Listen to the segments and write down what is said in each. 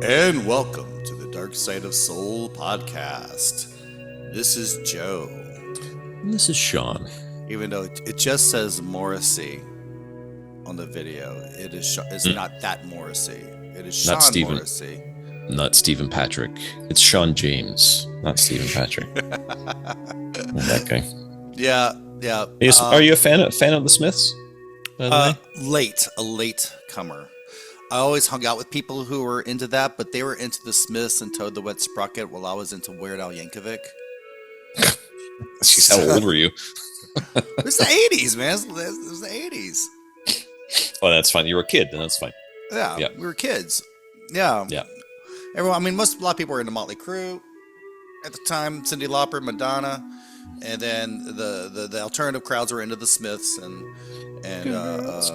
And welcome to the Dark Side of Soul podcast. This is Joe. And this is Shawn. Even though it just says Morrissey on the video, it's not that Morrissey. It is Not Shawn Stephen. Morrissey. Not Stephen Patrick. It's Shawn James, not Stephen Patrick. That guy. Yeah. Are you a fan of the Smiths? By the way? A late comer. I always hung out with people who were into that, but they were into the Smiths and Toad the Wet Sprocket while I was into Weird Al Yankovic. Jeez, how old were you? It was the 80s, man. It was the 80s. Oh, that's fine. You were a kid, then that's fine. Yeah, we were kids. Yeah. Everyone. A lot of people were into Motley Crue at the time. Cyndi Lauper, Madonna, and then the alternative crowds were into the Smiths and girls.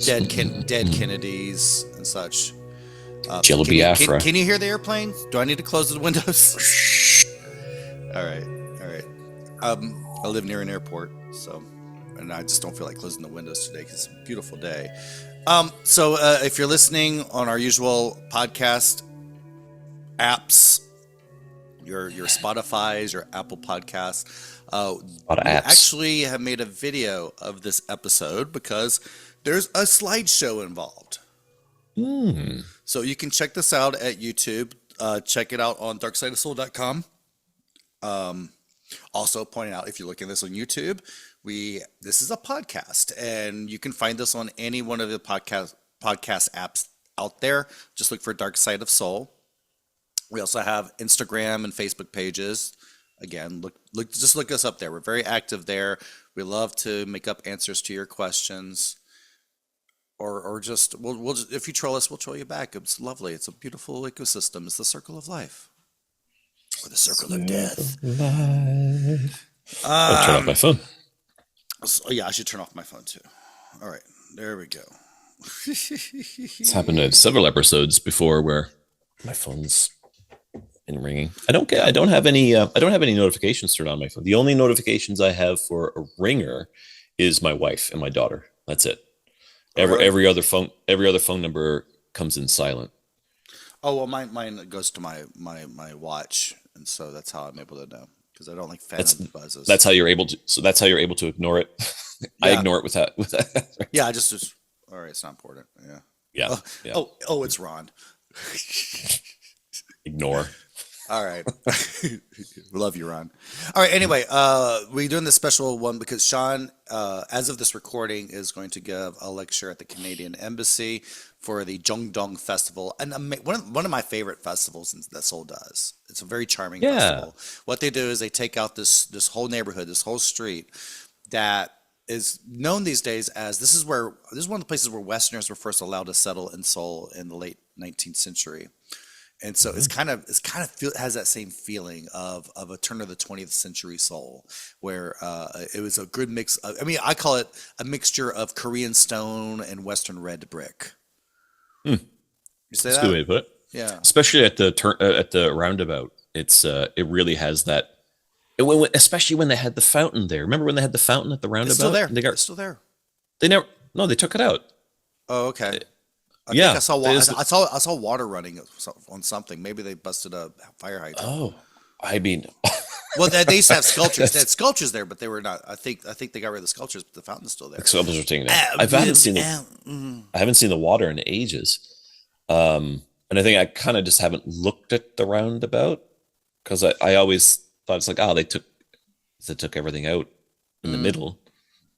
Dead Kennedys and such. Jello Biafra. Can you hear the airplane? Do I need to close the windows? All right. I live near an airport, and I just don't feel like closing the windows today because it's a beautiful day. So if you're listening on our usual podcast apps, your Spotify's, your Apple Podcasts, we actually have made a video of this episode because there's a slideshow involved. So you can check this out at YouTube. Check it out on darksideofsoul.com. Also pointing out, if you're looking at this on YouTube, this is a podcast, and you can find this on any one of the podcast apps out there. Just look for Dark Side of Soul. We also have Instagram and Facebook pages. Again, just look us up there. We're very active there. We love to make up answers to your questions, or just we'll just, if you troll us, we'll troll you back. It's lovely. It's a beautiful ecosystem. It's the circle of life, or the circle of death. I'll turn off my phone. So, yeah, I should turn off my phone too. All right, there we go. It's happened in several episodes before where my phone's been ringing. I don't have any notifications turned on my phone. The only notifications I have for a ringer is my wife and my daughter. That's it. Every other phone number comes in silent. Oh well, mine goes to my watch, and so that's how I'm able to know, because I don't like phantom buzzes. That's how you're able to ignore it. Yeah. I ignore it with that. Right? Yeah, I just all right. It's not important. Yeah. Oh, it's Ron. Ignore. All right. Love you, Ron. All right. Anyway, we're doing this special one because Shawn, as of this recording, is going to give a lecture at the Canadian Embassy for the Jongdong Festival, and one of my favorite festivals that Seoul does. It's a very charming festival. What they do is they take out this whole neighborhood, this whole street that is known these days as this is one of the places where Westerners were first allowed to settle in Seoul in the late 19th century. And so has that same feeling of a turn of the 20th century Seoul, where it was a good mix of, I call it a mixture of Korean stone and Western red brick. You say That's that? a good way to put it. Yeah. Especially at the roundabout, it really has that. Especially when they had the fountain there. Remember when they had the fountain at the roundabout? It's still there. It's still there. They took it out. Oh, okay. I saw water running on something. Maybe they busted a fire hydrant. Oh, I mean, well, they used to have sculptures. They had sculptures there, but they were not. I think they got rid of the sculptures, but the fountain's still there. The sculptures are taken out. I haven't seen the water in ages, and I think I kind of just haven't looked at the roundabout because I always thought it's like, they took everything out in the middle.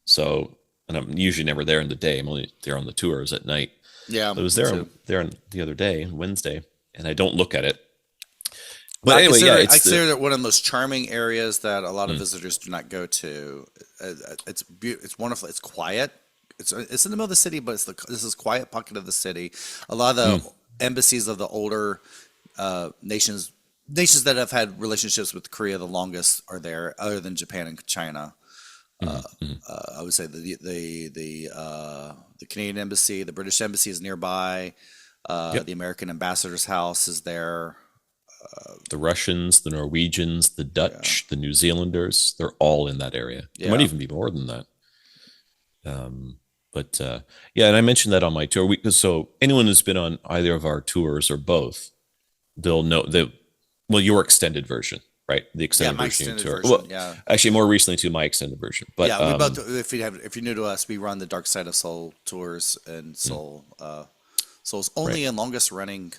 So, and I'm usually never there in the day. I'm only there on the tours at night. Yeah, I was there the other day, Wednesday, and I don't look at it. But I anyway, I consider it one of the most charming areas that a lot of visitors do not go to. It's wonderful. It's quiet. It's in the middle of the city, but this is quiet pocket of the city. A lot of the embassies of the older nations that have had relationships with Korea the longest are there, other than Japan and China. I would say the Canadian Embassy, the British Embassy is nearby. The American Ambassador's house is there. The Russians, the Norwegians, the Dutch, the New Zealanders, they're all in that area. It might even be more than that. But yeah, and I mentioned that on my tour. So anyone who's been on either of our tours or both, they'll know that. Well, your extended version, right? The Yeah, extended my version of extended your tour. version. Well, Yeah, actually, more recently to my extended version. But yeah. We both, if you're new to us, we run the Dark Side of Soul tours and mm, Soul. Soul's right. only and longest running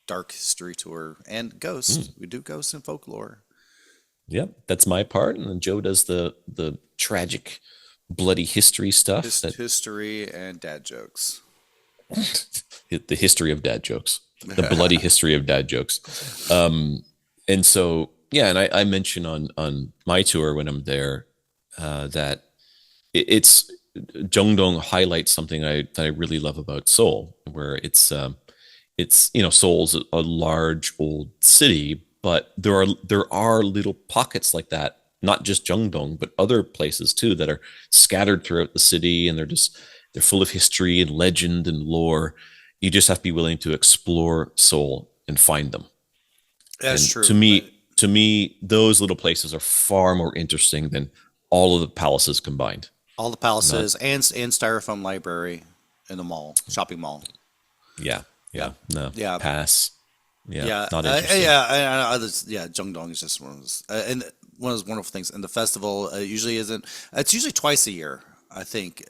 dark history tour and Ghost. Mm, We do Ghost and Folklore. yep, that's my part, and then Joe does the tragic, bloody history stuff. History and dad jokes. The history of dad jokes, the bloody history of dad jokes. And so yeah, and I mention on my tour when I'm there that it's Jongdong highlights something that I really love about Seoul, where it's Seoul's a large old city, but there are little pockets like that, not just Jongdong, but other places too that are scattered throughout the city, and they're full of history and legend and lore. You just have to be willing to explore Seoul and find them. That's And true. to me, those little places are far more interesting than all of the palaces combined. All the I'm not, palaces and styrofoam library in the mall, shopping mall. yeah, Yeah, yeah, no, yeah, pass. Yeah, yeah, not interesting. yeah. Yeah, Jungdong is just one of those, and one of those wonderful things. And the festival usually isn't. It's usually twice a year, I think.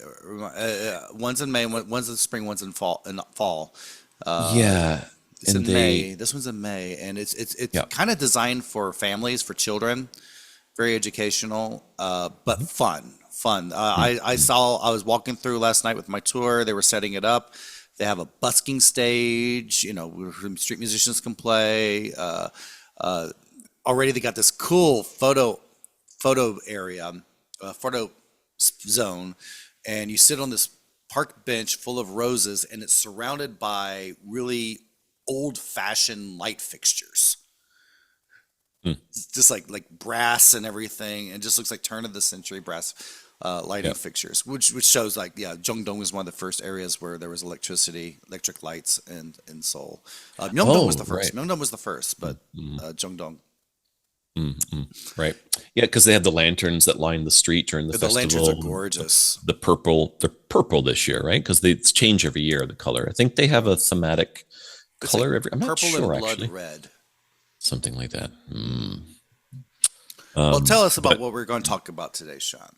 One's in May, one's in spring, one's in fall. In fall, Yeah, it's and in May. they, This one's in May, and it's yeah. kind of designed for families, for children. Very educational, but Mhm. fun. Fun. Mm, mm. I was walking through last night with my tour. They were setting it up. They have a busking stage. Where street musicians can play. Uh, Already they got this cool photo area, photo zone, and you sit on this park bench full of roses, and it's surrounded by really old-fashioned light fixtures, Mm. just like brass and everything, and just looks like turn of the century brass lighting Yeah. fixtures, which shows like yeah, Jongdong was one of the first areas where there was electric lights in Seoul. Myeongdong was Oh, the first. right. Myeongdong was the first, but Mm, Jongdong. right. Yeah, because they have the lanterns that line the street during the The lanterns are festival. gorgeous. The purple, they're purple this year, right? Because they change every year the color. I think they have a thematic It's like color every. I'm not purple and sure blood actually. red. Something like that. Well, tell us about But what we're going to talk about today, Sean.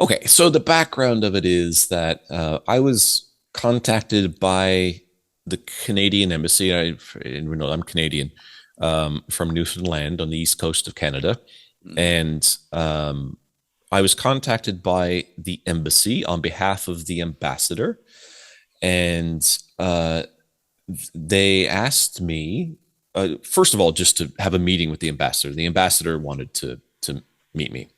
okay, so the background of it is that I was contacted by the Canadian embassy. I'm Canadian, from Newfoundland on the east coast of Canada, Hmm. and I was contacted by the embassy on behalf of the ambassador, and they asked me, first of all, just to have a meeting with the ambassador. The ambassador wanted to meet me,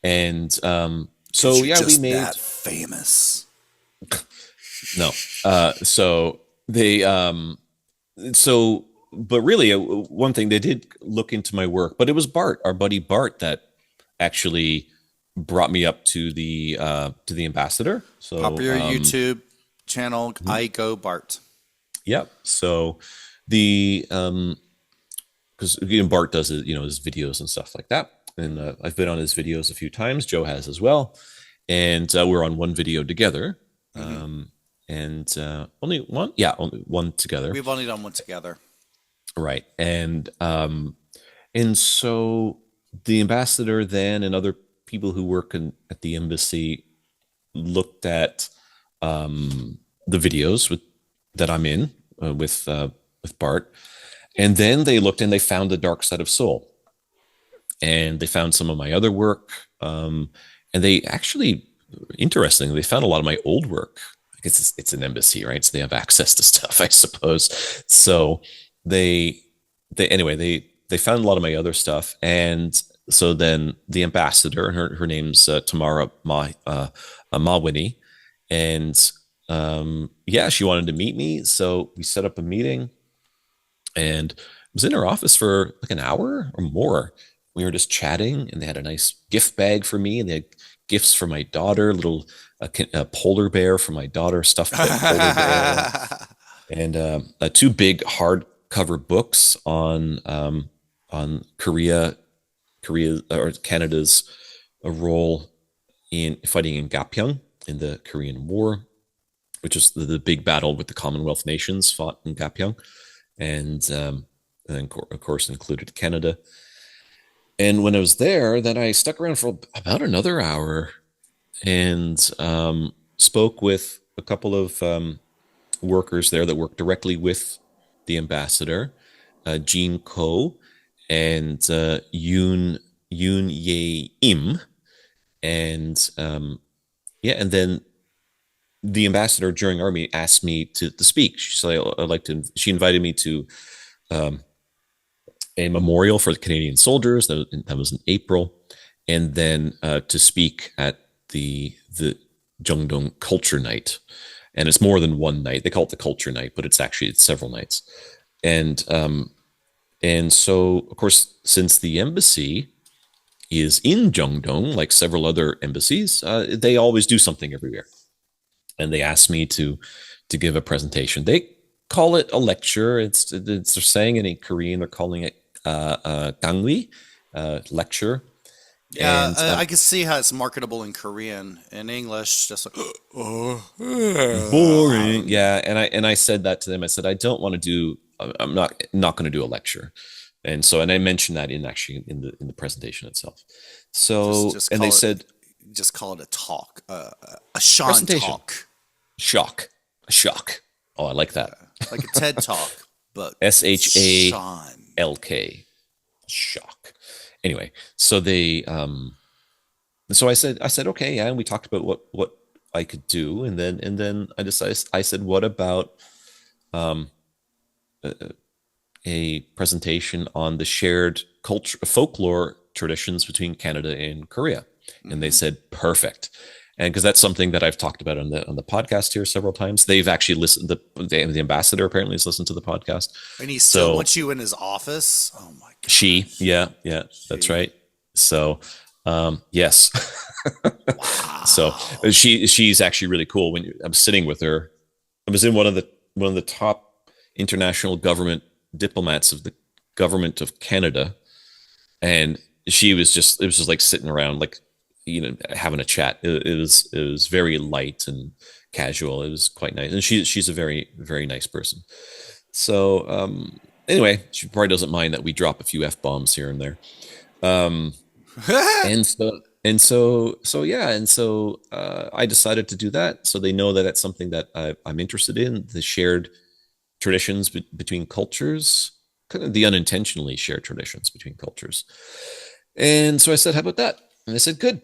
and Because so you're yeah, we just made that famous. no. So they so but really one thing they did look into my work, but it was Bart, our buddy Bart, that actually brought me up to the ambassador. So Popular YouTube channel, I Go Bart. yeah. So the because Bart does his videos and stuff like that, and I've been on his videos a few times. Joe has as well, and we're on one video together, Hmm. and only one, yeah, only one together, We've only done one together. right? And so the ambassador then and other people who work at the embassy looked at the videos that I'm in with Bart, and then they looked and they found the Dark Side of Soul, and they found some of my other work, and they actually, interestingly, they found a lot of my old work. I guess it's an embassy, right? So they have access to stuff, I suppose. So they they found a lot of my other stuff, and so then the ambassador, and her name's Tamara Mawini, and yeah, she wanted to meet me, so we set up a meeting, and I was in her office for like an hour or more. We were just chatting, and they had a nice gift bag for me, and they had gifts for my daughter, a polar bear for my daughter, stuffed polar bear, and two big hardcover books on Korea or Canada's role in fighting in Gapyeong. in the Korean War, which is the big battle with the Commonwealth nations fought in Gapyeong, and then of course included Canada. And when I was there, then I stuck around for about another hour and spoke with a couple of workers there that work directly with the ambassador, Jean Ko and Yoon Ye Im, and yeah, and then the ambassador during our meeting asked me to speak. She said I'd like to. She invited me to um, a memorial for the Canadian soldiers. That was in April, and then to speak at the Jungdong Culture Night, and it's more than one night. They call it the Culture Night, but it's several nights, and and so of course since the embassy is in Jungdong, like several other embassies, they always do something every year, and they asked me to give a presentation. They call it a lecture. They're saying it in Korean. They're calling it gangwi, lecture. Yeah, And I can see how it's marketable in Korean. In English, just like, oh, boring. Yeah, and I said that to them. I said I don't want to do. I'm not going to do a lecture, and I mentioned that in the presentation itself. So just and they call it, said just call it a talk, a Sean presentation talk, shock, a shock. Oh, I like that. like a TED talk, but SHALK Sean. shock. Anyway, so they so I said okay, yeah, and we talked about what I could do, and then I said what about um a presentation on the shared culture folklore traditions between Canada and Korea, and they Hmm. said perfect. And because that's something that I've talked about on the podcast here several times, they've actually listened. The ambassador apparently has listened to the podcast. And he still So wants you in his office. Oh my she, gosh. yeah, that's She. right. So, yes. So Wow. she's actually really cool. When I'm sitting with her, I was in one of the top international government diplomats of the government of Canada, and it was just like sitting around, like having a chat. It was very light and casual. It was quite nice, and she's a very very nice person. So anyway, she probably doesn't mind that we drop a few f bombs here and there. Um, and so yeah, and so I decided to do that, so they know that that's something that I'm interested in, the shared traditions between cultures, kind of the unintentionally shared traditions between cultures. And so I said, how about that? And they said, good.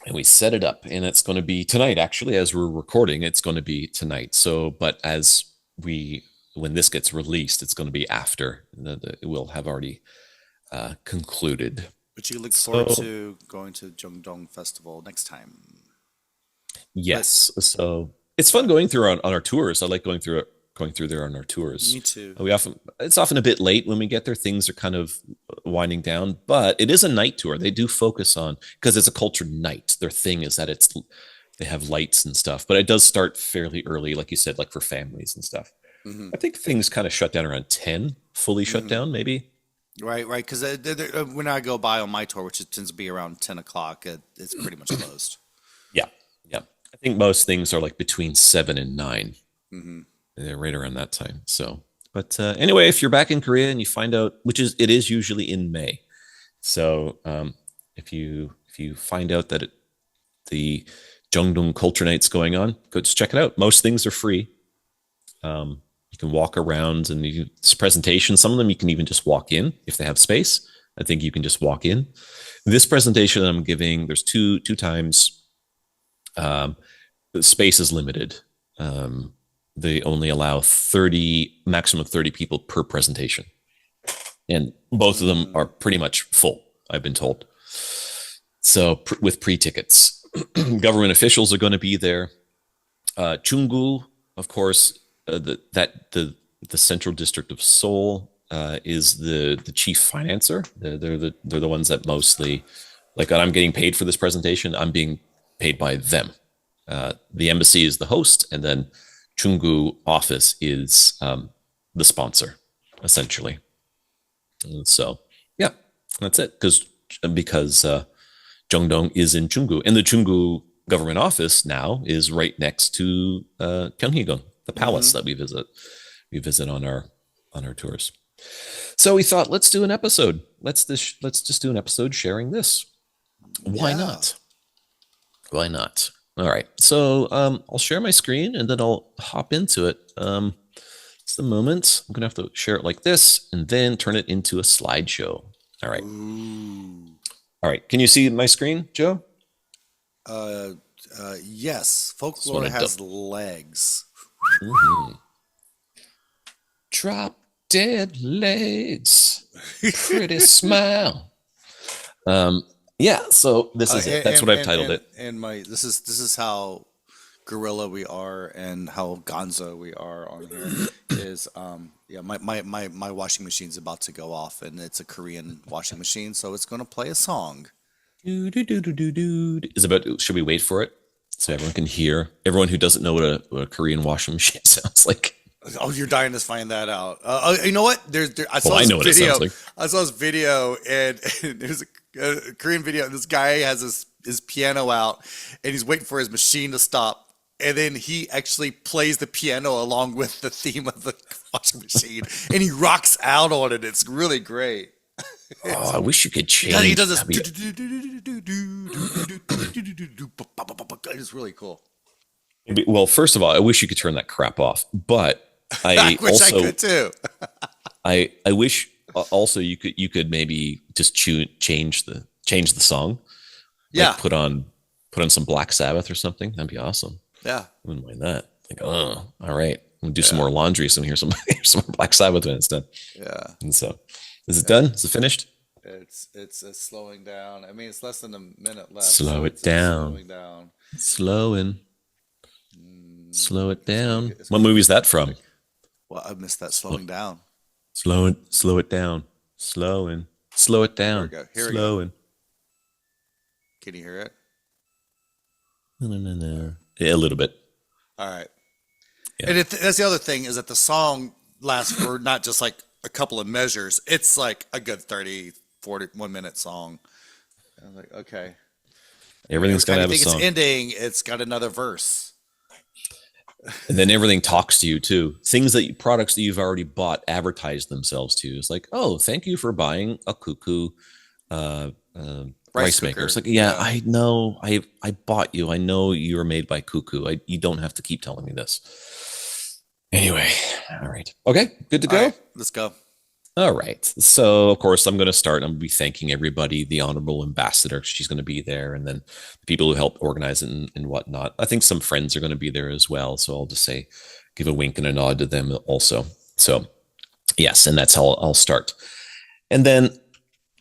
And we set it up, and it's going to be tonight. Actually, as we're recording, it's going to be tonight. So, but when this gets released, it's going to be after we'll have already concluded. But you look forward So to going to Jungdong Festival next time. But yes, so it's fun going through on our tours. I like going through there on our tours. me too. It's often a bit late when we get there. Things are kind of winding down, but it is a night tour. They do focus on, because it's a cultured night. Their thing is that they have lights and stuff, but it does start fairly early, like you said, like for families and stuff. Hmm. I think things kind of shut down around 10, fully shut Hmm. down, maybe. Right, right. Because when I go by on my tour, which it tends to be around 10 o'clock, it's pretty much closed. Yeah, yeah. I think most things are like between 7 and 9. Hmm. They're right around that time. So, but anyway, if you're back in Korea and you find out, it is usually in May. So if you find out that the Jungdong Culture Night's going on, go just check it out. Most things are free. You can walk around, and it's presentation. Some of them you can even just walk in if they have space. I think you can just walk in. This presentation I'm giving, there's two times. The space is limited. They only allow maximum of 30 people per presentation, and both of them are Mm. pretty much full, I've been told. So with pre-tickets, government officials are going to be there. Chunggu, of course, the central district of Seoul is the chief financer. They're the ones that mostly, like, I'm getting paid for this presentation. I'm being paid by them. The embassy is the host, and then Chunggu office is the sponsor, essentially. And so yeah, that's it. Because Jongdong is in Chunggu, and the Chunggu government office now is right next to Gyeonghaegon, the palace that we visit. We visit on our tours. So we thought, let's do an episode. Let's just do an episode sharing this. Why not? Why not? All right. So I'll share my screen and then I'll hop into it. It's the moment. I'm gonna have to share it like this and then turn it into a slideshow. All right. Ooh. All right. Can you see my screen, Joe? Yes. Folklore has legs. Mm-hmm. Drop dead legs. Pretty smile. Yeah, so this is it. That's what I've titled it. And this is how gorilla we are and how gonzo we are on here is my washing machine's about to go off and it's a Korean washing machine, so it's gonna play a song. Is about should we wait for it so everyone can hear? Everyone who doesn't know what a Korean washing machine sounds like. Oh, you're dying to find that out. You know what? I saw I this know what it video. sounds like. I saw this video, and there's a Korean video. And this guy has his piano out, and he's waiting for his machine to stop. And then he actually plays the piano along with the theme of the washing machine, and he rocks out on it. It's really great. Oh, I wish you could change. He does this. It's really cool. Well, first of all, I wish you could turn that crap off, but I wish also I could too. I wish also you could maybe just change the song. Yeah. Like put on some Black Sabbath or something. That'd be awesome. Yeah. I wouldn't mind that. Like, oh, all right. We'll do some more laundry. So here's some Black Sabbath when it's done. Yeah. And so, is it done? Is it finished? It's slowing down. I mean, it's less than a minute left. Slow it down. Slowing down. Slow it down. What movie is that from? Well, I missed that slowing down. Slow it down. Slow it down. Here we go. Can you hear it? No. Yeah, a little bit. All right. Yeah. And that's the other thing is that the song lasts for not just like a couple of measures. It's like a good 30, 41 minute song. And I'm like, okay. Everything's got to have a song. It's ending. It's got another verse. And then everything talks to you too. Products that you've already bought advertise themselves to you. It's like, oh, thank you for buying a Cuckoo rice maker. It's like, yeah, I know. I bought you. I know you were made by Cuckoo. You don't have to keep telling me this. Anyway, all right. Okay, good to go? Right, let's go. All right. So, of course, I'm going to start. I'm going to be thanking everybody, the Honorable Ambassador. She's going to be there. And then the people who helped organize it and whatnot. I think some friends are going to be there as well. So I'll just give a wink and a nod to them also. So, yes, and that's how I'll start. And then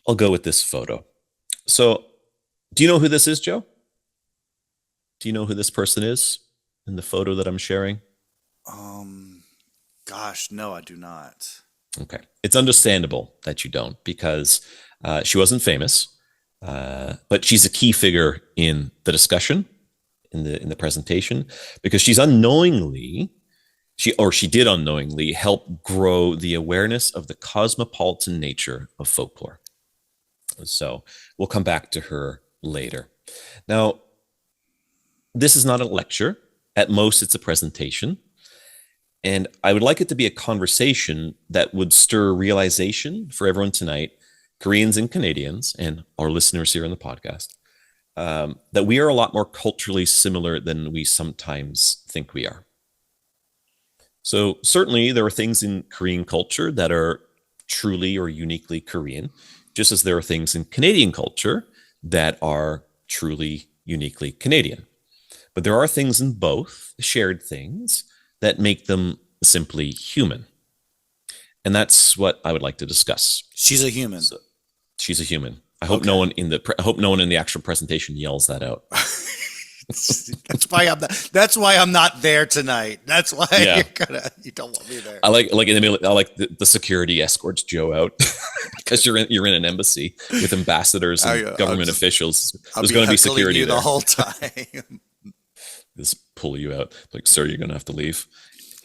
I'll go with this photo. So, do you know who this is, Joe? Do you know who this person is in the photo that I'm sharing? Gosh, no, I do not. Okay. It's understandable that you don't because she wasn't famous, but she's a key figure in the discussion, in the presentation, because she did unknowingly help grow the awareness of the cosmopolitan nature of folklore. So we'll come back to her later. Now, this is not a lecture. At most, it's a presentation. And I would like it to be a conversation that would stir realization for everyone tonight, Koreans and Canadians, and our listeners here on the podcast, that we are a lot more culturally similar than we sometimes think we are. So certainly there are things in Korean culture that are truly or uniquely Korean, just as there are things in Canadian culture that are truly uniquely Canadian. But there are things in both, shared things, that make them simply human. And that's what I would like to discuss. She's a human. So, she's a human. I hope no one in the actual presentation yells that out. That's why I'm not there tonight. That's why you don't want me there. I like in the middle. I like the security escorts Joe out because you're in an embassy with ambassadors and government officials. There's going to be security you there the whole time. Just pull you out, like, sir, you're going to have to leave.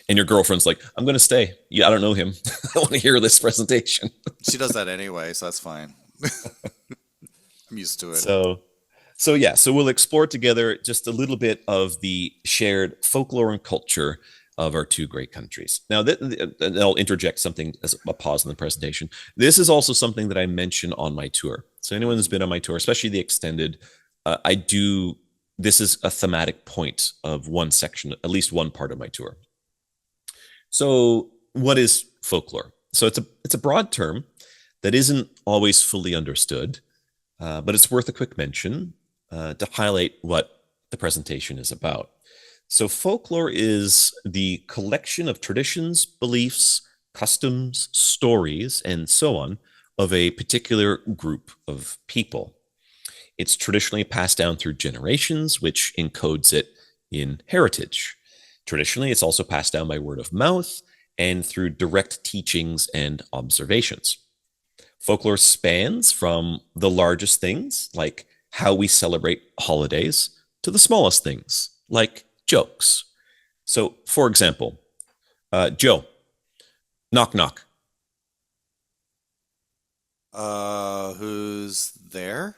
And your girlfriend's like, I'm going to stay. Yeah, I don't know him. I want to hear this presentation. She does that anyway, so that's fine. I'm used to it. So yeah, so we'll explore together just a little bit of the shared folklore and culture of our two great countries. Now, I'll interject something as a pause in the presentation. This is also something that I mention on my tour. So anyone who's been on my tour, especially the extended, I do. This is a thematic point of one section, at least one part of my tour. So, what is folklore? So it's a broad term that isn't always fully understood, but it's worth a quick mention to highlight what the presentation is about. So, folklore is the collection of traditions, beliefs, customs, stories, and so on of a particular group of people. It's traditionally passed down through generations, which encodes it in heritage. Traditionally, it's also passed down by word of mouth and through direct teachings and observations. Folklore spans from the largest things, like how we celebrate holidays, to the smallest things, like jokes. So, for example, Joe, knock knock. Who's there?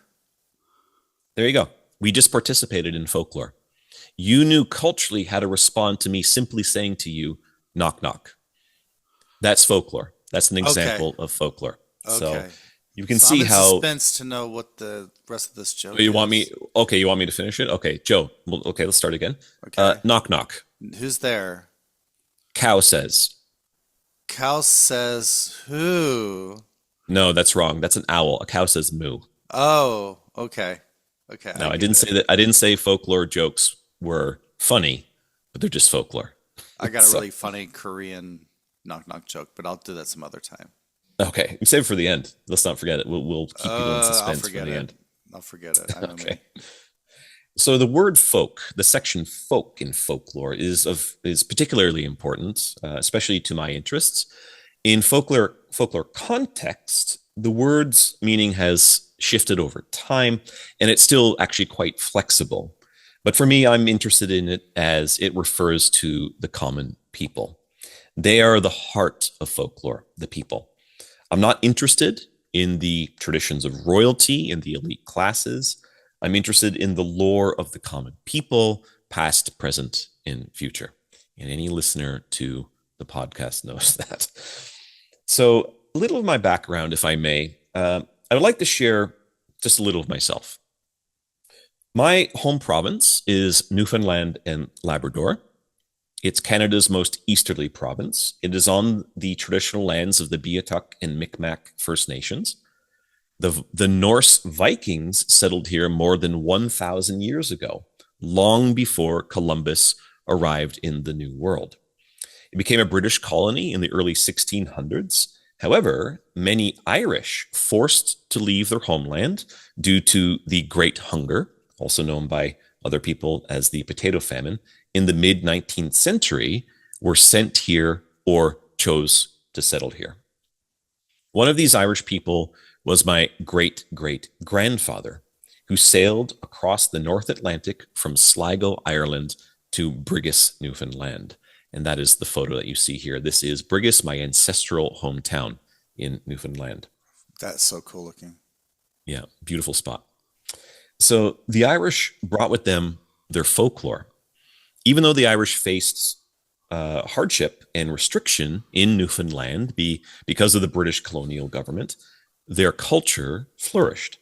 There you go. We just participated in folklore. You knew culturally how to respond to me simply saying to you, knock knock. That's folklore. That's an Okay. example of folklore. So Okay. you can So I'm see in how suspense to know what the rest of this joke you want me. is. Okay, you want me to finish it? Okay, Joe. Well, okay, let's start again. Okay. Knock knock. Who's there? Cow says. Cow says who? No, that's wrong. That's an owl. A cow says moo. Oh, okay. Okay, I No, I get didn't it. say that. I didn't say folklore jokes were funny, but they're just folklore. I got a So really funny Korean knock knock joke, but I'll do that some other time. okay, save it for the end. Let's not forget it. We'll keep people in I'll suspense for forget the it. end. I'll forget it. I know me. Okay. So the word folk, the section folk in folklore, is particularly important, especially to my interests. In folklore context, the word's meaning has shifted over time, and it's still actually quite flexible. But for me, I'm interested in it as it refers to the common people. They are the heart of folklore, the people. I'm not interested in the traditions of royalty and the elite classes. I'm interested in the lore of the common people, past, present, and future. And any listener to the podcast knows that. So, a little of my background, if I may. I would like to share just a little of myself. My home province is Newfoundland and Labrador. It's Canada's most easterly province. It is on the traditional lands of the Beothuk and Micmac First Nations. The Norse Vikings settled here more than 1,000 years ago, long before Columbus arrived in the New World. It became a British colony in the early 1600s. However, many Irish forced to leave their homeland due to the Great Hunger, also known by other people as the Potato Famine, in the mid 19th century, were sent here or chose to settle here. One of these Irish people was my great great grandfather, who sailed across the North Atlantic from Sligo, Ireland, to Brigus, Newfoundland. And that is the photo that you see here. This is Brigus, my ancestral hometown in Newfoundland. That's so cool looking. Yeah, beautiful spot. So the Irish brought with them their folklore. Even though the Irish faced hardship and restriction in Newfoundland because of the British colonial government, their culture flourished.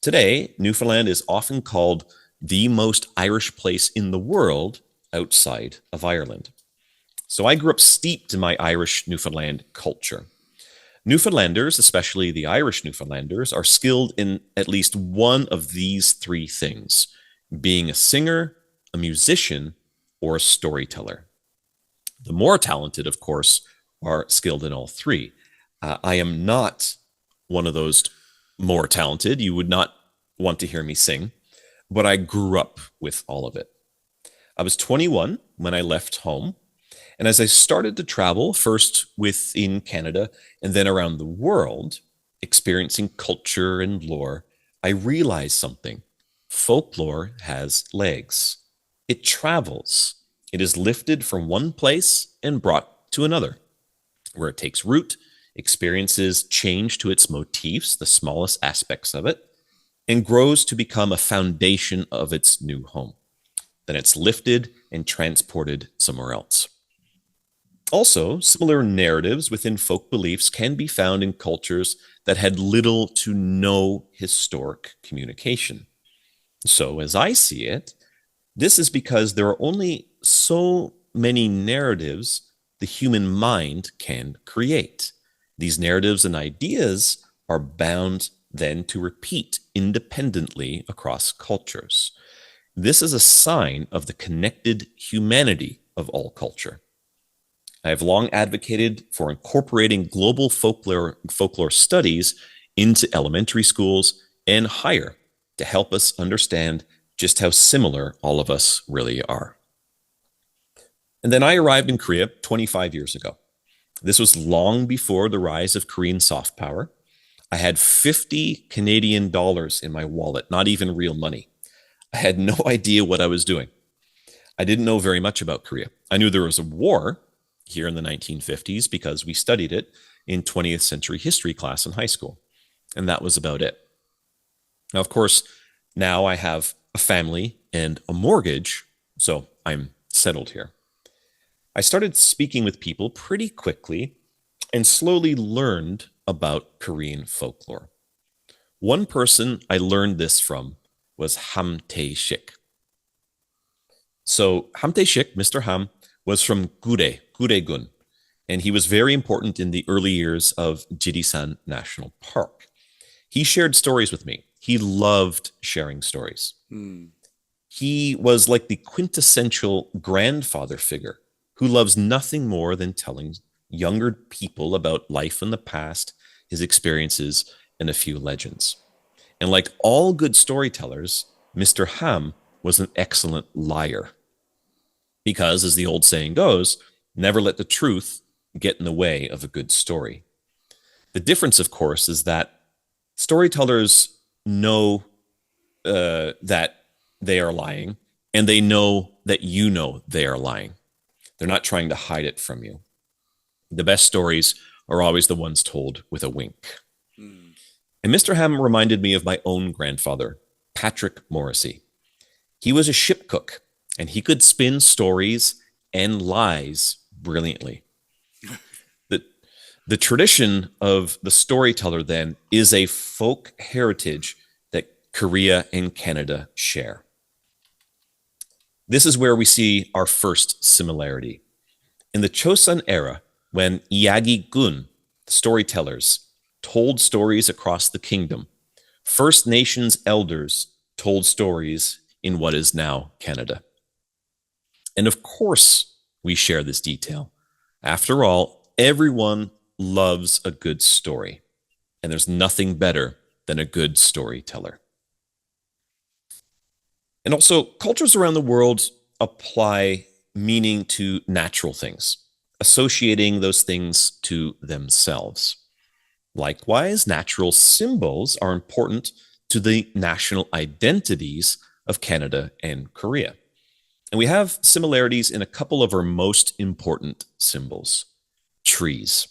Today, Newfoundland is often called the most Irish place in the world outside of Ireland. So I grew up steeped in my Irish Newfoundland culture. Newfoundlanders, especially the Irish Newfoundlanders, are skilled in at least one of these three things: being a singer, a musician, or a storyteller. The more talented, of course, are skilled in all three. I am not one of those more talented. You would not want to hear me sing, but I grew up with all of it. I was 21 when I left home. And as I started to travel, first within Canada and then around the world, experiencing culture and lore, I realized something. Folklore has legs. It travels. It is lifted from one place and brought to another, where it takes root, experiences change to its motifs, the smallest aspects of it, and grows to become a foundation of its new home. Then it's lifted and transported somewhere else. Also, similar narratives within folk beliefs can be found in cultures that had little to no historic communication. So, as I see it, this is because there are only so many narratives the human mind can create. These narratives and ideas are bound then to repeat independently across cultures. This is a sign of the connected humanity of all culture. I have long advocated for incorporating global folklore studies into elementary schools and higher to help us understand just how similar all of us really are. And then I arrived in Korea 25 years ago. This was long before the rise of Korean soft power. I had 50 Canadian dollars in my wallet, not even real money. I had no idea what I was doing. I didn't know very much about Korea. I knew there was a war here in the 1950s because we studied it in 20th century history class in high school. And that was about it. Now, of course, now I have a family and a mortgage, so I'm settled here. I started speaking with people pretty quickly and slowly learned about Korean folklore. One person I learned this from was Ham Tae-shik. So Ham Tae-shik, Mr. Ham, was from Gure-gun, and he was very important in the early years of Jirisan National Park. He shared stories with me. He loved sharing stories. He was like the quintessential grandfather figure who loves nothing more than telling younger people about life in the past, his experiences, and a few legends. And like all good storytellers, Mr. Ham was an excellent liar. Because, as the old saying goes, never let the truth get in the way of a good story. The difference, of course, is that storytellers know that they are lying, and they know that you know they are lying. They're not trying to hide it from you. The best stories are always the ones told with a wink. And Mr. Ham reminded me of my own grandfather, Patrick Morrissey. He was a ship cook, and he could spin stories and lies brilliantly. The tradition of the storyteller, then, is a folk heritage that Korea and Canada share. This is where we see our first similarity. In the Chosun era, when Iyagi-gun, storytellers, told stories across the kingdom, First Nations elders told stories in what is now Canada. And of course, we share this detail. After all, everyone loves a good story, and there's nothing better than a good storyteller. And also, cultures around the world apply meaning to natural things, associating those things to themselves. Likewise, natural symbols are important to the national identities of Canada and Korea. And we have similarities in a couple of our most important symbols: trees.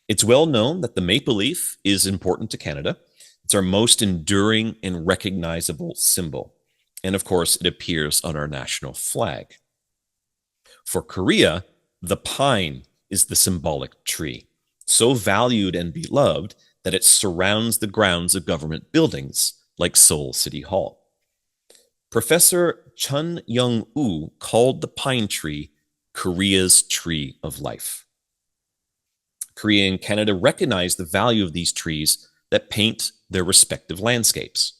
It's well known that the maple leaf is important to Canada. It's our most enduring and recognizable symbol. And of course, it appears on our national flag. For Korea, the pine is the symbolic tree, so valued and beloved that it surrounds the grounds of government buildings like Seoul City Hall. Professor Chun Young-woo called the pine tree Korea's tree of life. Korea and Canada recognize the value of these trees that paint their respective landscapes.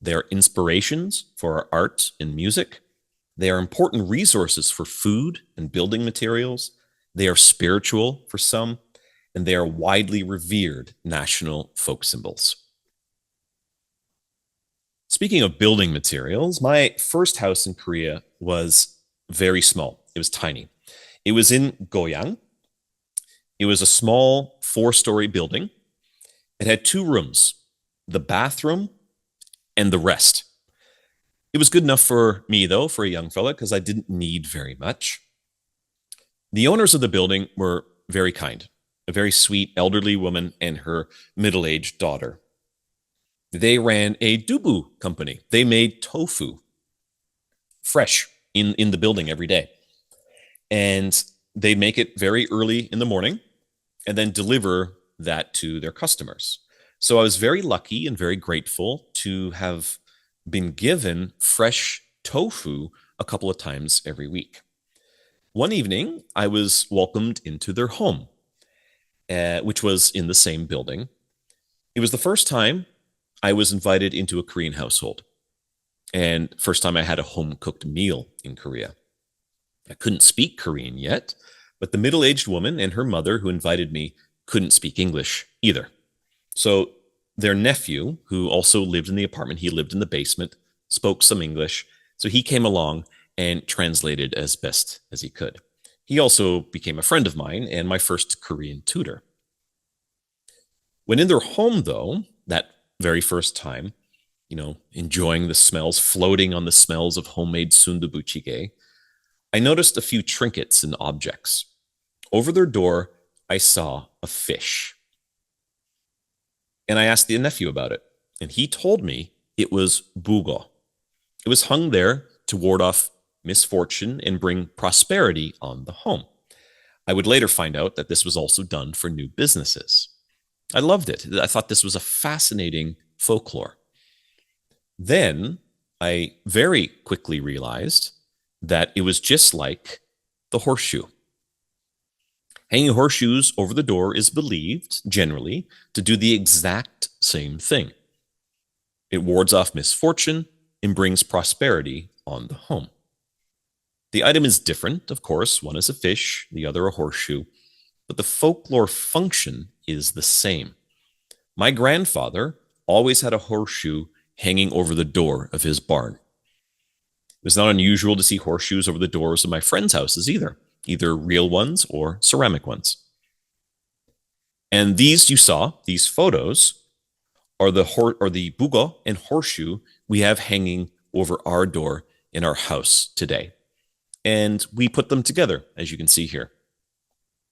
They are inspirations for our art and music. They are important resources for food and building materials. They are spiritual for some, and they are widely revered national folk symbols. Speaking of building materials, my first house in Korea was very small. It was tiny. It was in Goyang. It was a small 4-story building. It had 2 rooms, the bathroom and the rest. It was good enough for me, though, for a young fella, because I didn't need very much. The owners of the building were very kind, a very sweet elderly woman and her middle-aged daughter. They ran a dubu company. They made tofu fresh in the building every day. And they make it very early in the morning and then deliver that to their customers. So I was very lucky and very grateful to have been given fresh tofu a couple of times every week. One evening, I was welcomed into their home, which was in the same building. It was the first time I was invited into a Korean household, and first time I had a home cooked meal in Korea. I couldn't speak Korean yet, but the middle aged woman and her mother who invited me couldn't speak English either. So their nephew, who also lived in the apartment, he lived in the basement, spoke some English. So he came along and translated as best as he could. He also became a friend of mine and my first Korean tutor. When in their home, though, that very first time, enjoying the smells, floating on the smells of homemade sundubu I noticed a few trinkets and objects. Over their door, I saw a fish. And I asked the nephew about it, and he told me it was bugo. It was hung there to ward off misfortune and bring prosperity on the home. I would later find out that this was also done for new businesses. I loved it. I thought this was a fascinating folklore. Then I very quickly realized that it was just like the horseshoe. Hanging horseshoes over the door is believed, generally, to do the exact same thing. It wards off misfortune and brings prosperity on the home. The item is different, of course. One is a fish, the other a horseshoe, but the folklore function is the same. My grandfather always had a horseshoe hanging over the door of his barn. It was not unusual to see horseshoes over the doors of my friends' houses either real ones or ceramic ones. And these you saw, these photos, are the bugo and horseshoe we have hanging over our door in our house today. And we put them together, as you can see here.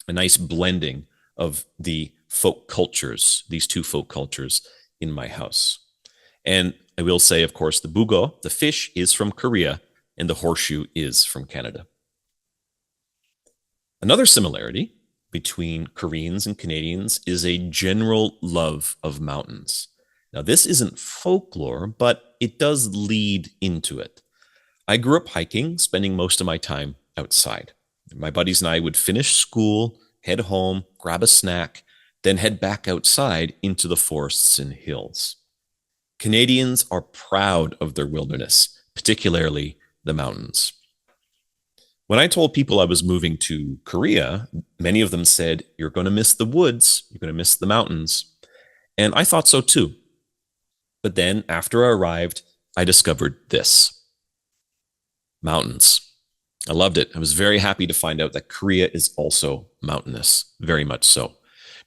A nice blending of the folk cultures, these two folk cultures in my house. And I will say, of course, the bugo, the fish, is from Korea, and the horseshoe is from Canada. Another similarity between Koreans and Canadians is a general love of mountains. Now, this isn't folklore, but it does lead into it. I grew up hiking, spending most of my time outside. My buddies and I would finish school, head home, grab a snack, then head back outside into the forests and hills. Canadians are proud of their wilderness, particularly the mountains. When I told people I was moving to Korea, many of them said, "You're going to miss the woods, you're going to miss the mountains." And I thought so too. But then after I arrived, I discovered this: mountains. I loved it. I was very happy to find out that Korea is also mountainous, very much so.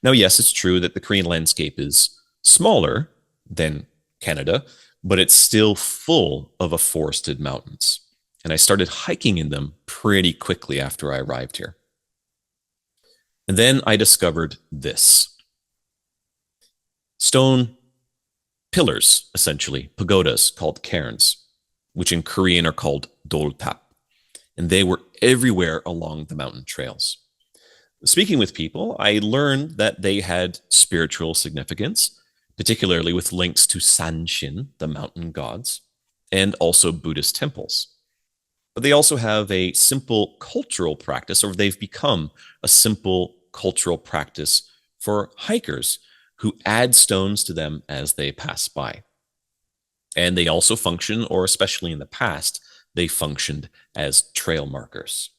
Now, yes, it's true that the Korean landscape is smaller than Canada, but it's still full of forested mountains. And I started hiking in them pretty quickly after I arrived here. And then I discovered this: stone pillars, essentially, pagodas called cairns, which in Korean are called doltap. And they were everywhere along the mountain trails. Speaking with people, I learned that they had spiritual significance, particularly with links to Sanshin, the mountain gods, and also Buddhist temples. But they also have a simple cultural practice, or they've become a simple cultural practice for hikers who add stones to them as they pass by. And they also function, or especially in the past, they functioned as trail markers.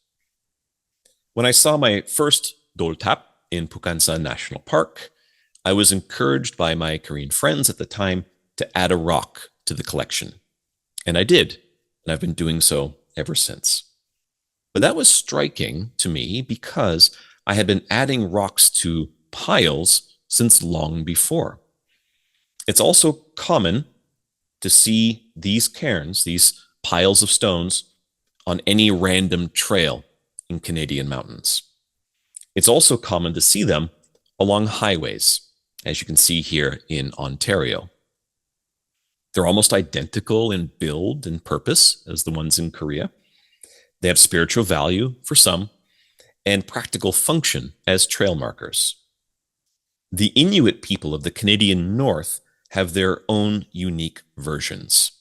When I saw my first doltap in Pukansa National Park, I was encouraged by my Korean friends at the time to add a rock to the collection. And I did, and I've been doing so ever since. But that was striking to me because I had been adding rocks to piles since long before. It's also common to see these cairns, these piles of stones, on any random trail in Canadian mountains. It's also common to see them along highways, as you can see here in Ontario. They're almost identical in build and purpose as the ones in Korea. They have spiritual value for some and practical function as trail markers. The Inuit people of the Canadian North have their own unique versions.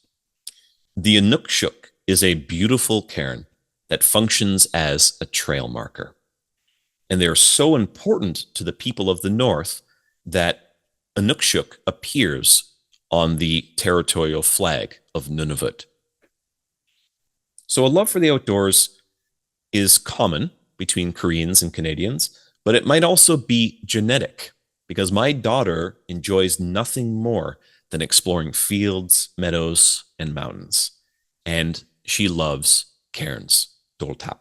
The Inukshuk is a beautiful cairn that functions as a trail marker. And they are so important to the people of the North that Inukshuk appears on the territorial flag of Nunavut. So a love for the outdoors is common between Koreans and Canadians, but it might also be genetic because my daughter enjoys nothing more than exploring fields, meadows, and mountains. And she loves cairns, doltap.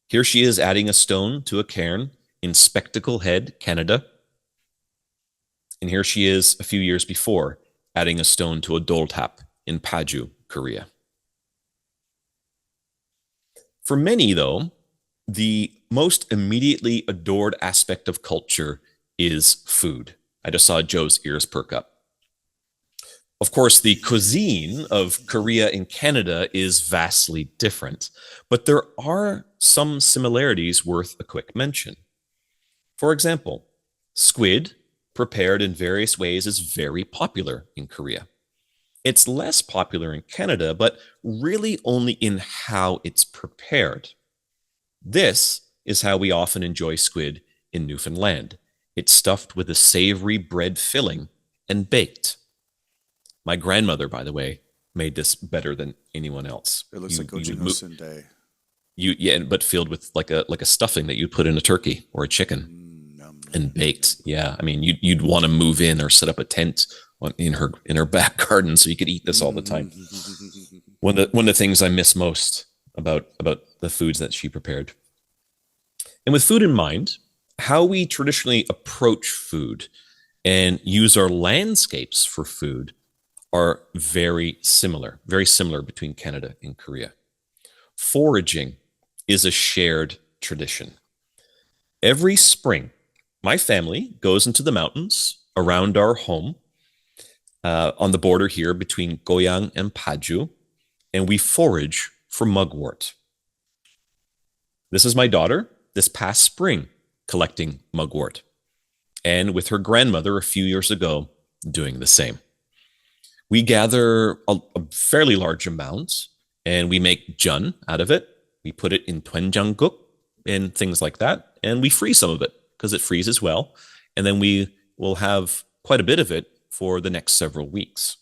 Here she is adding a stone to a cairn in Spectacle Head, Canada. And here she is a few years before adding a stone to a doltap in Paju, Korea. For many, though, the most immediately adored aspect of culture is food. I just saw Joe's ears perk up. Of course, the cuisine of Korea and Canada is vastly different, but there are some similarities worth a quick mention. For example, squid, prepared in various ways, is very popular in Korea. It's less popular in Canada, but really only in how it's prepared. This is how we often enjoy squid in Newfoundland. It's stuffed with a savory bread filling and baked. My grandmother, by the way, made this better than anyone else. It looks like Gojinho Sundae. Yeah, but filled with like a stuffing that you'd put in a turkey or a chicken and baked. Yeah, I mean, you'd want to move in or set up a tent in her back garden so you could eat this all the time. One of the things I miss most about the foods that she prepared. And with food in mind, how we traditionally approach food and use our landscapes for food are very similar between Canada and Korea. Foraging is a shared tradition. Every spring, my family goes into the mountains around our home on the border here between Goyang and Paju, and we forage for mugwort. This is my daughter this past spring collecting mugwort, and with her grandmother a few years ago doing the same. We gather a fairly large amount and we make jun out of it. We put it in doenjangguk and things like that, and we freeze some of it because it freezes well, and then we will have quite a bit of it for the next several weeks.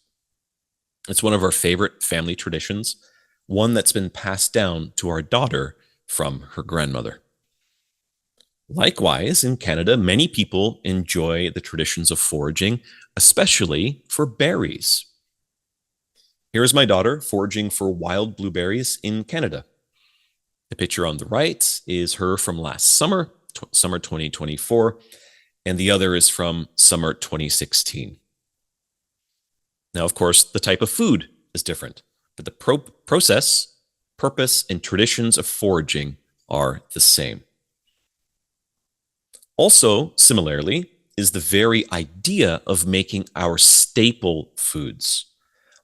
It's one of our favorite family traditions, one that's been passed down to our daughter from her grandmother. Likewise, in Canada, many people enjoy the traditions of foraging, especially for berries. Here's my daughter foraging for wild blueberries in Canada. The picture on the right is her from last summer, summer 2024, and the other is from summer 2016. Now, of course, the type of food is different, but the process, purpose, and traditions of foraging are the same. Also, similarly, is the very idea of making our staple foods.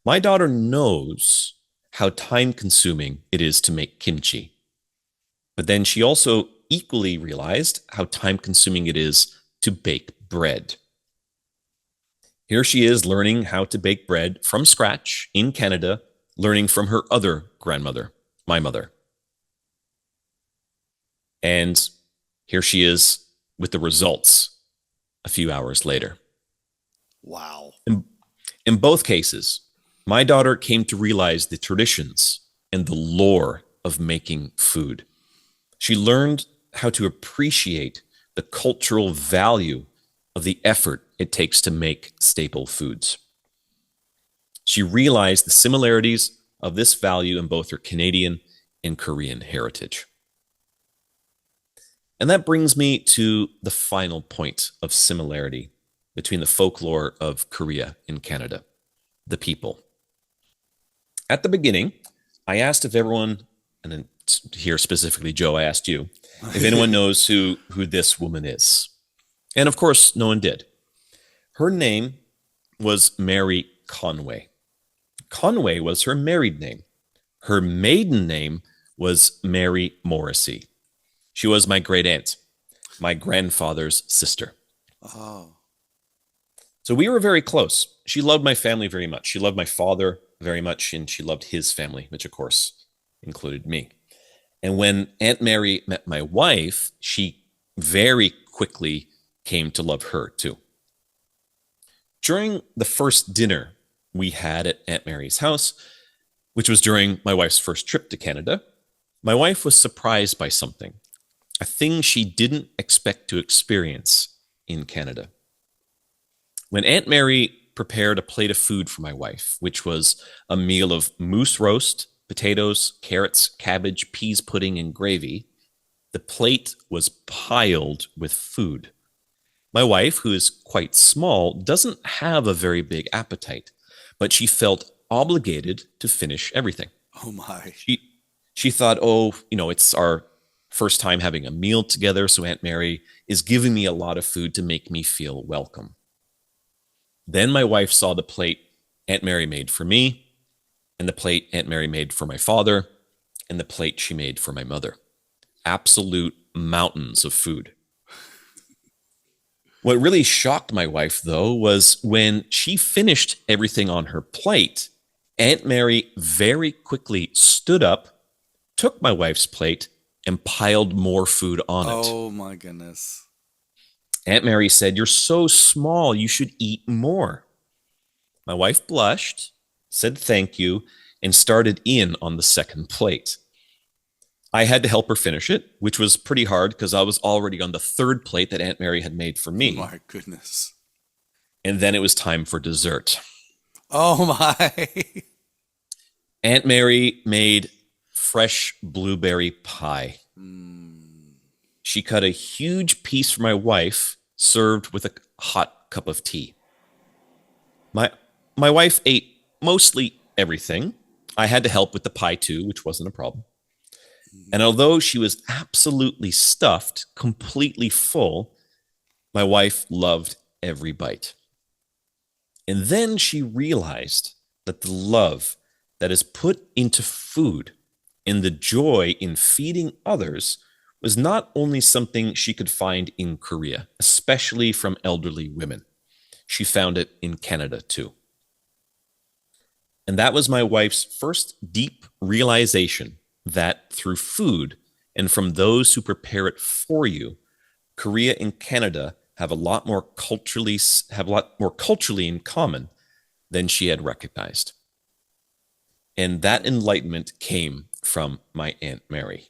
My daughter knows how time-consuming it is to make kimchi, but then she also equally realized how time-consuming it is to bake bread. Here she is learning how to bake bread from scratch in Canada, learning from her other grandmother, my mother. And here she is with the results a few hours later. Wow. In both cases, my daughter came to realize the traditions and the lore of making food. She learned how to appreciate the cultural value of the effort it takes to make staple foods. She realized the similarities of this value in both her Canadian and Korean heritage. And that brings me to the final point of similarity between the folklore of Korea and Canada, the people. At the beginning, I asked if everyone, and then here specifically, Joe, I asked you, if anyone knows who this woman is. And of course, no one did. Her name was Mary Conway. Conway was her married name. Her maiden name was Mary Morrissey. She was my great aunt, my grandfather's sister. Oh. So we were very close. She loved my family very much. She loved my father very much, and she loved his family, which of course included me. And when Aunt Mary met my wife, she very quickly came to love her too. During the first dinner we had at Aunt Mary's house, which was during my wife's first trip to Canada, my wife was surprised by something, a thing she didn't expect to experience in Canada. When Aunt Mary prepared a plate of food for my wife, which was a meal of moose roast, potatoes, carrots, cabbage, peas pudding, and gravy, the plate was piled with food. My wife, who is quite small, doesn't have a very big appetite, but she felt obligated to finish everything. Oh my. She thought, oh, it's our first time having a meal together, so Aunt Mary is giving me a lot of food to make me feel welcome. Then my wife saw the plate Aunt Mary made for me, and the plate Aunt Mary made for my father, and the plate she made for my mother. Absolute mountains of food. What really shocked my wife, though, was when she finished everything on her plate, Aunt Mary very quickly stood up, took my wife's plate, and piled more food on it. Oh my goodness. Aunt Mary said, "You're so small, you should eat more." My wife blushed, said thank you, and started in on the second plate. I had to help her finish it, which was pretty hard because I was already on the third plate that Aunt Mary had made for me. My goodness. And then it was time for dessert. Oh my. Aunt Mary made fresh blueberry pie. She cut a huge piece for my wife, served with a hot cup of tea. My wife ate mostly everything. I had to help with the pie too, which wasn't a problem. And although she was absolutely stuffed, completely full, my wife loved every bite. And then she realized that the love that is put into food and the joy in feeding others was not only something she could find in Korea, especially from elderly women. She found it in Canada too. And that was my wife's first deep realization that through food and from those who prepare it for you, Korea and Canada have a lot more culturally in common than she had recognized. And that enlightenment came from my Aunt Mary.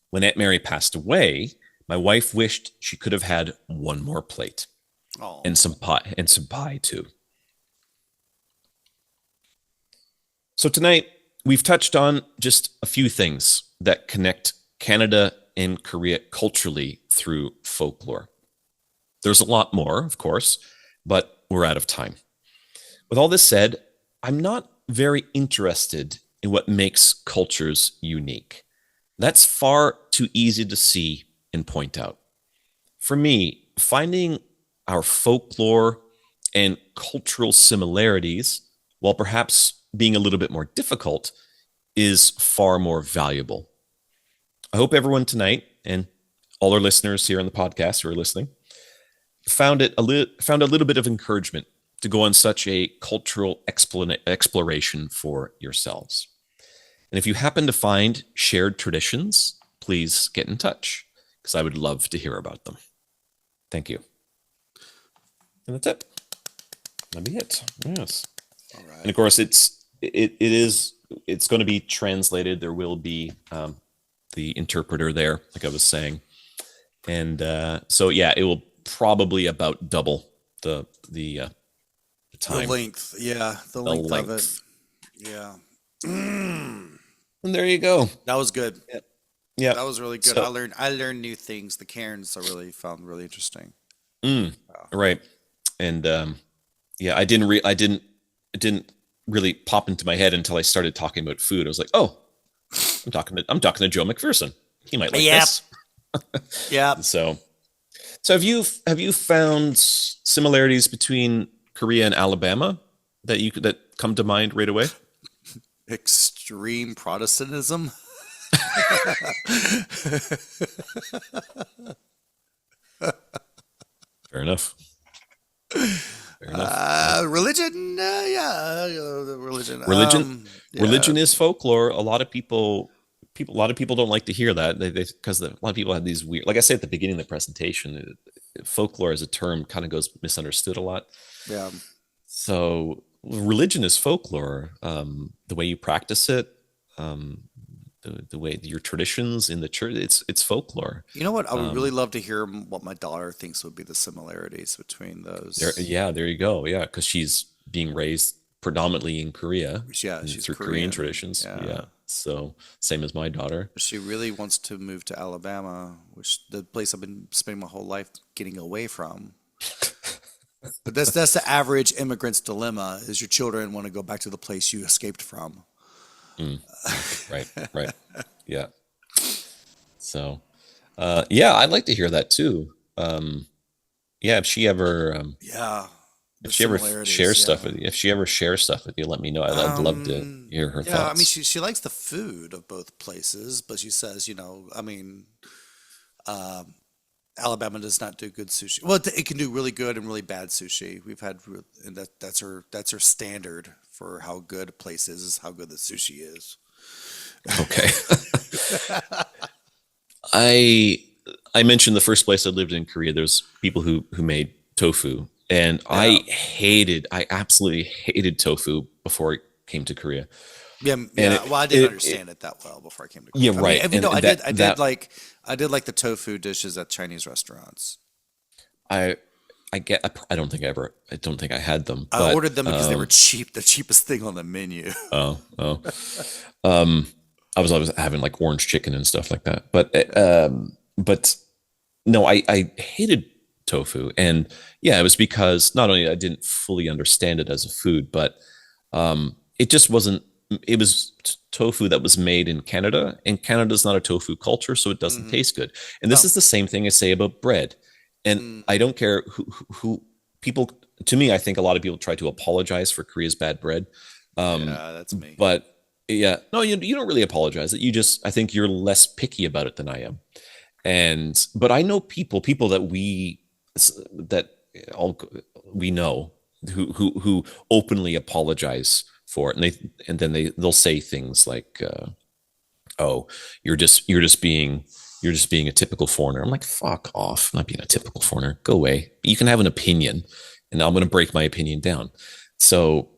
When Aunt Mary passed away, my wife wished she could have had one more plate. Oh. And some pie too. So tonight, we've touched on just a few things that connect Canada and Korea culturally through folklore. There's a lot more, of course, but we're out of time. With all this said, I'm not very interested in what makes cultures unique. That's far too easy to see and point out. For me, finding our folklore and cultural similarities, while perhaps being a little bit more difficult, is far more valuable. I hope everyone tonight and all our listeners here on the podcast who are listening found a little bit of encouragement to go on such a cultural exploration for yourselves. And if you happen to find shared traditions, please get in touch because I would love to hear about them. Thank you. And that's it. That'd be it. Yes. All right. And of course, it's going to be translated. There will be the interpreter there, like I was saying, and so yeah, it will probably about double the time. The length, yeah, the length of it, yeah. And there you go. That was good. Yeah, That was really good. So- I learned new things. The Cairns I found really interesting. Right, and yeah, it didn't really pop into my head until I started talking about food. I was like, oh, I'm talking to Joe McPherson. He might like this. Yeah. So have you found similarities between Korea and Alabama that come to mind right away? Extreme Protestantism. Fair enough. Fair enough. Yeah. Religion, yeah, religion. Religion Yeah, religion is folklore. A lot of people don't like to hear that. They because a lot of people have these weird, like I said at the beginning of the presentation, folklore as a term kind of goes misunderstood a lot. yeah. So religion is folklore. The way you practice it, um, the way your traditions in the church, it's folklore. You know what? I would really Um, love to hear what my daughter thinks would be the similarities between there, those. yeah, there you go. Yeah, because she's being raised predominantly in Korea Yeah, and she's through Korean Korean. traditions. Yeah. Yeah, so same as my daughter. She really wants to move to Alabama, which the place I've been spending my whole life getting away from. But that's the average immigrant's dilemma is your children want to go back to the place you escaped from. Mm, right, right. Yeah. So, yeah, I'd like to hear that too. Yeah, Yeah, the if she ever similarities, shares stuff yeah. with you, if she ever shares stuff with you, let me know. I'd love to hear her Yeah, I mean, thoughts. she likes the food of both places, but she says, I mean, um, Alabama does not do good sushi. Well, it can do really good and really bad sushi. And that's her standard for how good a place is how good the sushi is. Okay. I I mentioned the first place I lived in Korea. There's people who made tofu, and Yeah, I absolutely hated tofu before I came to Korea. yeah, And yeah. Well, I didn't it understand it that well before I came to yeah, Korea. I mean, right. even And though that that I did like the tofu dishes at Chinese restaurants. I I get I don't think I had them, I but ordered them because they were cheap, the cheapest thing on the menu. oh um I was always having like orange chicken and stuff like that. But no, I hated tofu. And yeah, it was because not only I didn't fully understand it as a food, but it just wasn't it was tofu that was made in Canada, and Canada's not a tofu culture, so it doesn't Hmm. taste good. And this Oh, is the same thing I say about bread. And mm, I don't care who people, to me, I think a lot of people try to apologize for Korea's bad bread. Um, yeah, that's me. but yeah, no, you don't really apologize. You just, I think you're less picky about it than I am. And but I know people that that all we know who openly apologize for it, and then they'll say things like, "Oh, you're just being a typical foreigner." I'm like, "Fuck off! I'm not being a typical foreigner. Go away. You can have an opinion, and I'm going to break my opinion down." So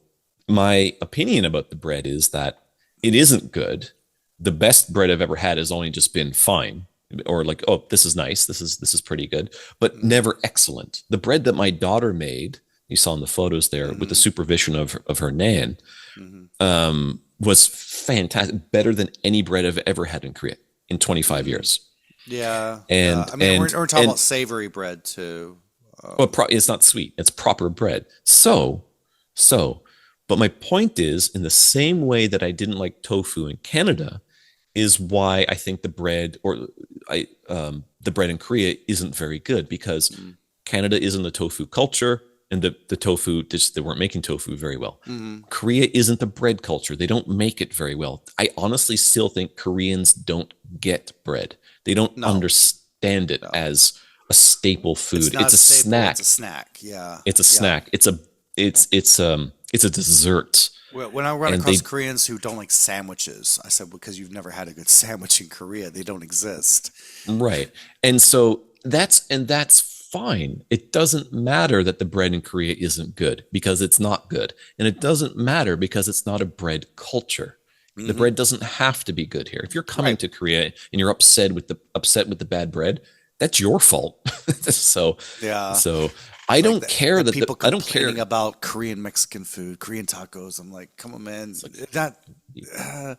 my opinion about the bread is that it isn't good. The best bread I've ever had has only just been fine, or like, oh, this is nice, this is pretty good, but Hmm. never excellent. The bread that my daughter made, you saw in the photos there, with the Hmm. supervision of her nan, Hmm. was fantastic, better than any bread I've ever had in Korea in 25 Hmm. years. Yeah, yeah. And I mean, and we're talking and about savory bread too. well, Um, it's not sweet. It's proper bread. So, but my point is, in the same way that I didn't like tofu in Canada, is why I think the bread in Korea isn't very good, because mm, Canada isn't a tofu culture, and the tofu just, they weren't making tofu very well. mhm. Korea isn't the bread culture. They don't make it very well. I honestly still think Koreans don't get bread. They don't No, understand it no. as a staple It's food. not a It's a staple, it's a snack. snack. Yeah. It's a Yeah. snack. It's a dessert. When I run And across they Koreans who don't like sandwiches, I said, because you've never had a good sandwich in Korea, they don't exist. Right. And so that's fine. It doesn't matter that the bread in Korea isn't good, because it's not good. And it doesn't matter because it's not a bread culture. The Hmm. bread doesn't have to be good here. If you're coming Right. to Korea and you're upset with the bad bread, that's your fault. so Yeah. so I Like don't care the that people I don't complaining care. about Korean Mexican food, Korean tacos. I'm like, come on, man. It's like, It's not, uh,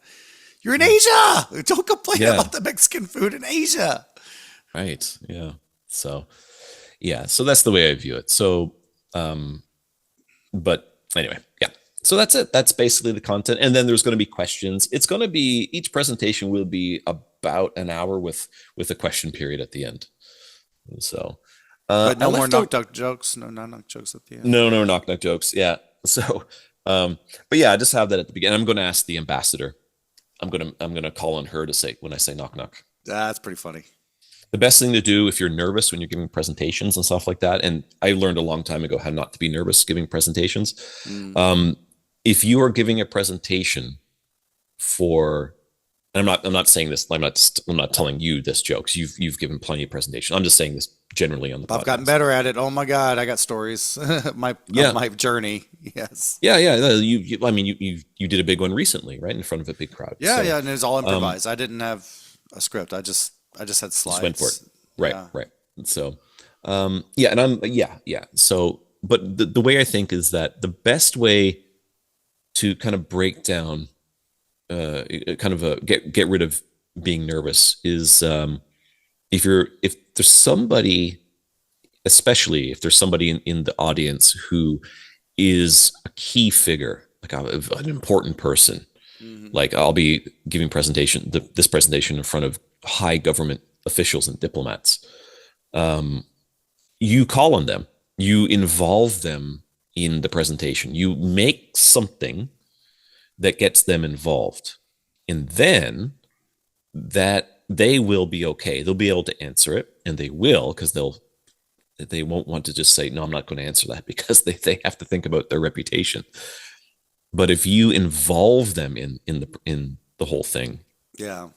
you're in Asia. Don't complain yeah, about the Mexican food in Asia. right. Yeah. So yeah, so that's the way I view it. So um but anyway, yeah. So that's it. That's basically the content. And then there's going to be questions. It's going to be, each presentation will be about an hour with a question period at the end. So But I no more left out knock jokes. No knock jokes at the end. no knock knock jokes. Yeah. So, but yeah, I just have that at the beginning. I'm going to ask the ambassador. I'm gonna call on her to say when I say knock knock. That's pretty funny. The best thing to do if you're nervous when you're giving presentations and stuff like that, and I learned a long time ago how not to be nervous giving presentations. Mm. If you are giving a presentation for, and I'm not saying this, I'm not telling you this jokes. You've given plenty of presentations. I'm just saying this generally on the I've gotten podcast. better at it. Oh my God, I got stories. my Yeah, my journey. Yes. yeah. I mean, you did a big one recently, right, in front of a big crowd. Yeah, So yeah, and it was all um, improvised. I didn't have a script. I just had just went for it. slides. Right, Yeah. right. So, yeah, and yeah. So, but the way I think is that the best way to kind of break down, kind of get rid of being nervous is if there's somebody, especially if there's somebody in the audience who is a key figure, like an important person. Hmm. Like I'll be giving this presentation in front of high government officials and diplomats. Um, you call on them, you involve them in the presentation, you make something that gets them involved, and then that they will be okay. They'll be able to answer it, and they will because they won't want to just say no. I'm not going to answer that because they have to think about their reputation. But if you involve them in the whole thing, Yeah.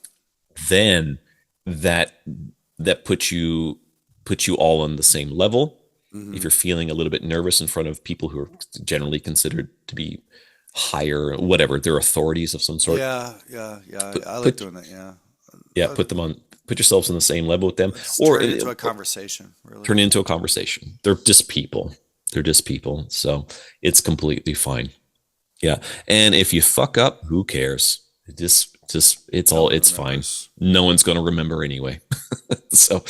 then that puts you all on the same level. If Hmm. you're feeling a little bit nervous in front of people who are generally considered to be higher, whatever, they're authorities of some sort, Yeah, yeah, yeah. I like put doing that. Yeah. yeah, Uh, put yourselves on the same level with them, Let's or turn it into a conversation, really. turn it into a conversation. They're just people. They're just people. So it's completely fine. Yeah. And if you fuck up, who cares? No one It's fine. remembers. No one's going to remember anyway. so,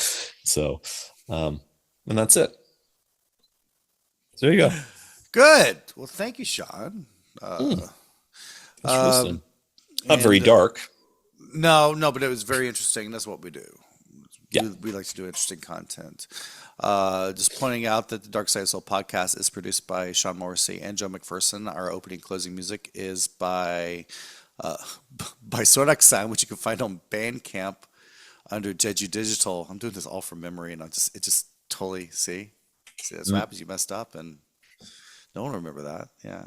so, um, and that's it. So there you go. Good. Well, thank you, Sean. Mm, Uh, thanks for listening. um, Not very and dark. no, no, but it was very interesting. That's what we do. Yeah. We like to do interesting content. Just pointing out that the Dark Side of Soul podcast is produced by Shawn Morrissey and Joe McPherson. Our opening closing music is uh, by Sorak-san, which you can find on Bandcamp under Jeju Digital. I'm doing this all from memory, and it just totally see that's what Mm. happens. You messed up, and no one will remember that. Yeah.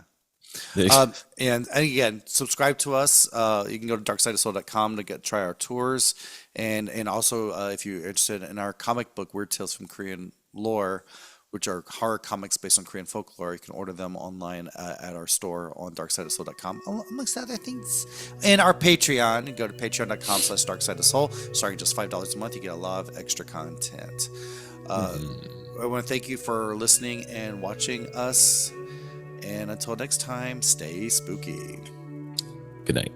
There- And again, subscribe to us. You can go to darksideofsoul.com to try our tours, and also if you're interested in our comic book Weird Tales from Korean Lore, which are horror comics based on Korean folklore, you can order them online at our store on darksideofsoul.com, amongst other things. And our Patreon, you go to patreon.com/darksideofsoul. Starting just $5 a month, you get a lot of extra content. Uh, I want to thank you for listening and watching us. And until next time, stay spooky. Good night.